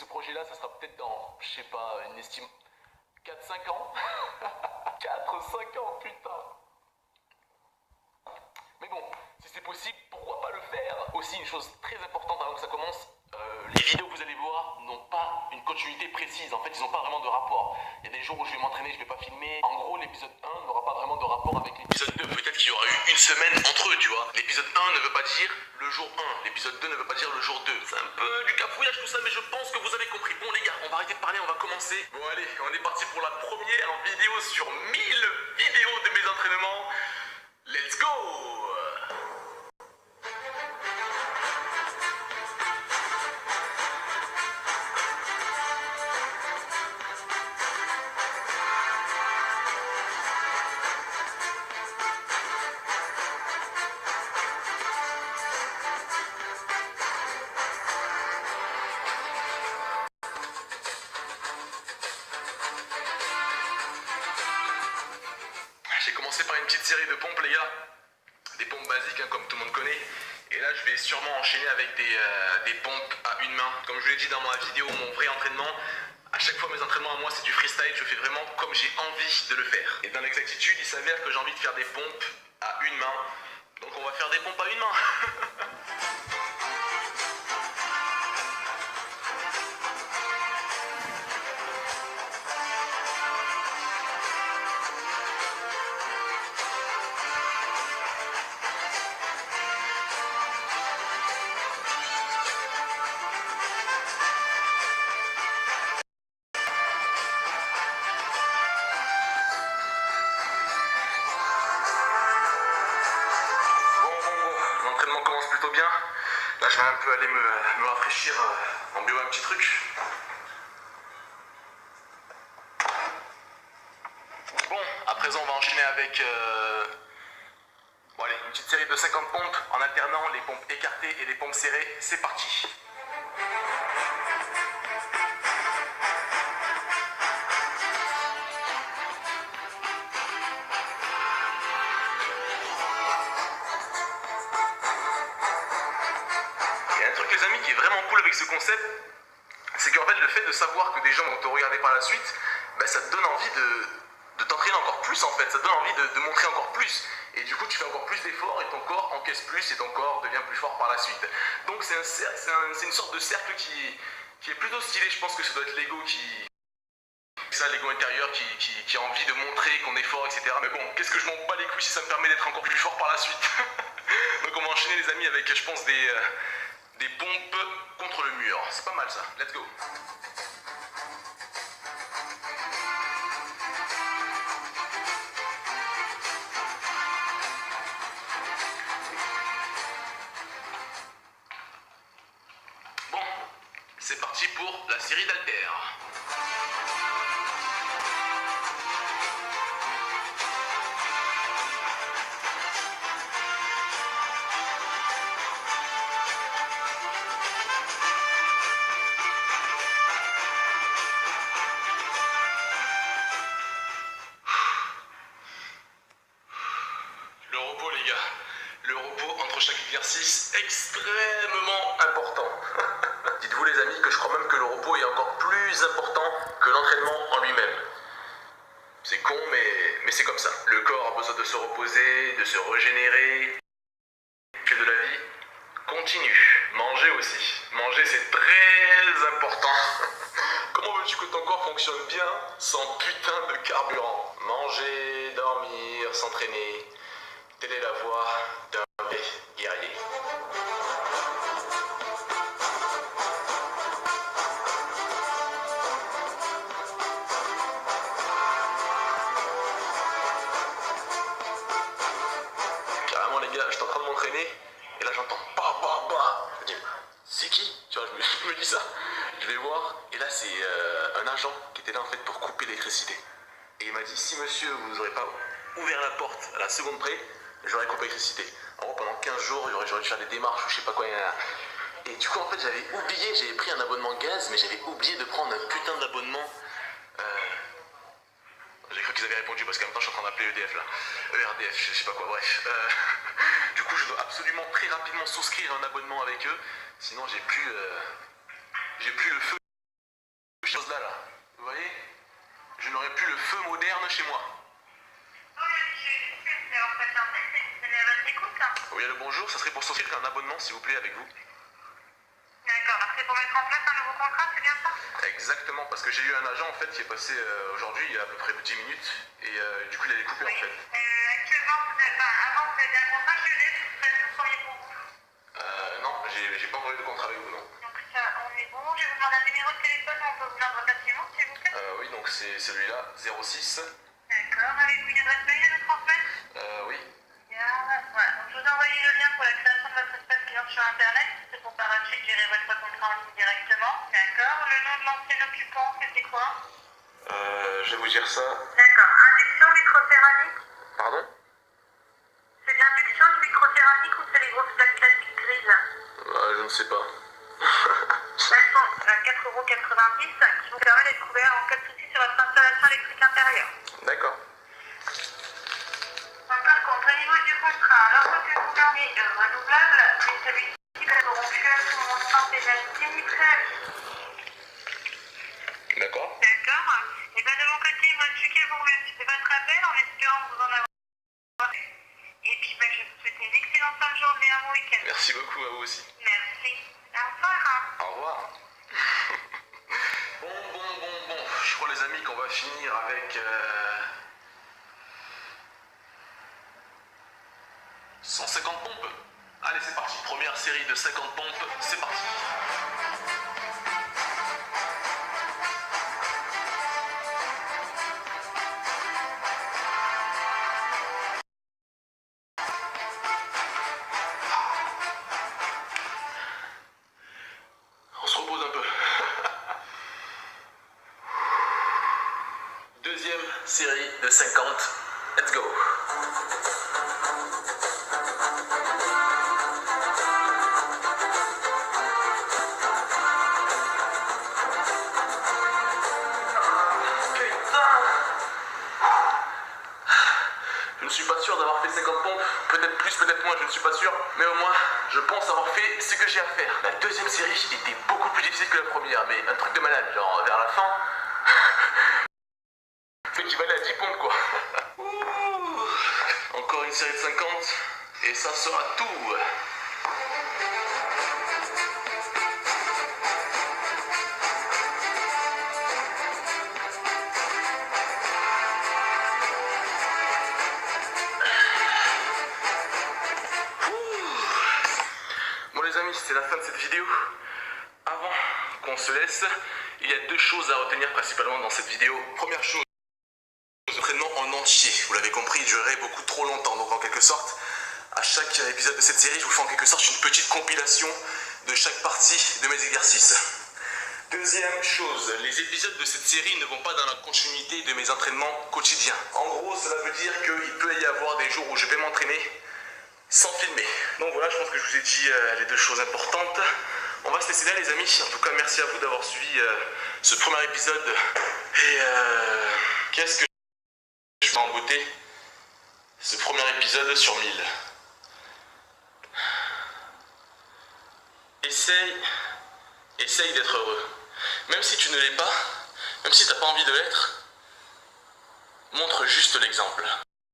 ce projet-là, ça sera peut-être dans, je sais pas, une estime 4-5 ans. 4-5 ans, putain. Mais bon, si c'est possible, pourquoi pas le faire? Aussi, une chose très importante avant que ça commence, les vidéos que vous allez voir n'ont pas une continuité précise. En fait, ils n'ont pas vraiment de rapport. Il y a des jours où je vais m'entraîner, je vais pas filmer. En gros, l'épisode 1 n'aura pas vraiment de rapport avec l'épisode 2. Peut-être qu'il y aura eu une semaine entre eux, tu vois. L'épisode 1 ne veut pas dire le jour 1. L'épisode 2 ne veut pas dire le jour 2. C'est un peu du cafouillage tout ça, mais je pense que vous avez compris. Bon les gars, on va arrêter de parler, on va commencer. Bon allez, on est parti pour la première vidéo sur 1000 vidéos de mes entraînements. Let's go! J'ai commencé par une petite série de pompes les gars, des pompes basiques comme tout le monde connaît. Et là je vais sûrement enchaîner avec des pompes à une main. Comme je vous l'ai dit dans ma vidéo, mon vrai entraînement, à chaque fois mes entraînements à moi c'est du freestyle, je fais vraiment comme j'ai envie de le faire. Et dans l'exactitude il s'avère que j'ai envie de faire des pompes à une main. Donc on va faire des pompes à une main. L'entraînement commence plutôt bien. Là je vais un peu aller me rafraîchir en buvant un petit truc. Bon, à présent on va enchaîner avec bon, allez, une petite série de 50 pompes en alternant les pompes écartées et les pompes serrées. C'est parti. Il y a un truc les amis qui est vraiment cool avec ce concept, c'est qu'en fait le fait de savoir que des gens vont te regarder par la suite, bah, ça te donne envie de t'entraîner encore plus en fait, ça te donne envie de montrer encore plus. Et du coup tu fais encore plus d'efforts et ton corps encaisse plus et ton corps devient plus fort par la suite. Donc c'est une sorte de cercle qui est plutôt stylé. Je pense que ça doit être l'ego ça, l'ego intérieur qui a envie de montrer qu'on est fort, etc. Mais bon, qu'est-ce que je m'en bats les couilles si ça me permet d'être encore plus fort par la suite. Donc on va enchaîner les amis avec je pense des pompes contre le mur. C'est pas mal ça, let's go. Bon, c'est parti pour la série d'haltères. Le repos les gars, le repos entre chaque exercice extrêmement important. Dites-vous les amis que je crois même que le repos est encore plus important que l'entraînement en lui-même. C'est con mais c'est comme ça. Le corps a besoin de se reposer, de se régénérer. Que de la vie continue. Manger aussi. Manger c'est très important. Comment veux-tu que ton corps fonctionne bien sans putain de carburant? Manger, dormir, s'entraîner. Telle est la voie d'un vrai guerrier. Carrément les gars, je suis en train de m'entraîner et là j'entends bah bah bah. Je dis, c'est qui? Tu vois, je me dis ça. Je vais voir et là c'est un agent qui était là en fait pour couper l'électricité. Et il m'a dit si monsieur vous n'aurez pas ouvert la porte à la seconde près, j'aurais coupé l'électricité. En gros pendant 15 jours j'aurais dû faire des démarches ou je sais pas quoi. Et du coup en fait j'avais pris un abonnement gaz mais j'avais oublié de prendre un putain d'abonnement. J'ai cru qu'ils avaient répondu parce qu'en même temps je suis en train d'appeler EDF là. ERDF, je sais pas quoi, bref. Du coup je dois absolument très rapidement souscrire un abonnement avec eux, sinon j'ai plus le feu. je n'aurai plus le feu moderne chez moi. Oui, allô, bonjour, ça serait pour souscrire un abonnement, s'il vous plaît, avec vous. D'accord, alors c'est pour mettre en place un nouveau contrat, c'est bien ça? Exactement, parce que j'ai eu un agent en fait qui est passé aujourd'hui, il y a à peu près 10 minutes, et du coup il allait couper Oui. en fait. Actuellement, avant vous avez un contrat chez EDF, vous seriez pour vous. Non, j'ai pas envoyé de contrat avec vous, non. Donc ça, on est bon. Je vais vous demander un numéro de téléphone, on peut vous l'envoyer facilement, s'il vous plaît. Oui, donc c'est celui-là, 06. D'accord, avec une adresse mail à nous transmettre? Oui. Voilà, donc je vous ai envoyé le lien pour la création de votre espace client sur Internet. C'est pour parachever gérer votre contrat en ligne directement. D'accord, le nom de l'ancien occupant, c'était quoi? Je vais vous dire ça. D'accord, induction microcéramique. Pardon? C'est l'induction du microcéramique ou c'est les grosses plaques classiques grises? Je ne sais pas. Elles sont à 4,90 € qui vous permet d'être couvert en cas de souci sur votre installation électrique intérieure. D'accord. Donc, par contre, au niveau du contrat, lorsque vous gagnez renouvelable, mais celui-ci va vous rompu à son montant pénalité ni préavis. D'accord. D'accord. Et bien de mon côté, moi, je suis vous remercie de votre appel en espérant vous en avoir. Et puis, je vous souhaite une excellente fin de journée, un bon week-end. Merci beaucoup à vous aussi. Merci. Au revoir. Au revoir. Bon. Je crois les amis qu'on va finir avec 150 pompes. Allez, c'est parti. Première série de 50 pompes, c'est parti. On se repose un peu. Deuxième série de 50. Let's go. Je ne suis pas sûr d'avoir fait 50 pompes, peut-être plus, peut-être moins, je ne suis pas sûr, mais au moins, je pense avoir fait ce que j'ai à faire. La deuxième série était beaucoup plus difficile que la première, mais un truc de malade, genre vers la fin, équivalait à 10 pompes quoi. Ouh. Encore une série de 50, et ça sera tout. Bon les amis, c'est la fin de cette vidéo. Avant qu'on se laisse, il y a deux choses à retenir principalement dans cette vidéo. Première chose, l'entraînement en entier. Vous l'avez compris, il durerait beaucoup trop longtemps. Donc en quelque sorte, à chaque épisode de cette série, je vous fais en quelque sorte une petite compilation de chaque partie de mes exercices. Deuxième chose, les épisodes de cette série ne vont pas dans la continuité de mes entraînements quotidiens. En gros, cela veut dire qu'il peut y avoir des jours où je vais m'entraîner sans filmer. Donc voilà, je pense que je vous ai dit les deux choses importantes. On va se laisser là les amis. En tout cas, merci à vous d'avoir suivi ce premier épisode. Et qu'est-ce que je fais en beauté? Ce premier épisode sur 1000. Essaye d'être heureux. Même si tu ne l'es pas, même si tu n'as pas envie de l'être, montre juste l'exemple.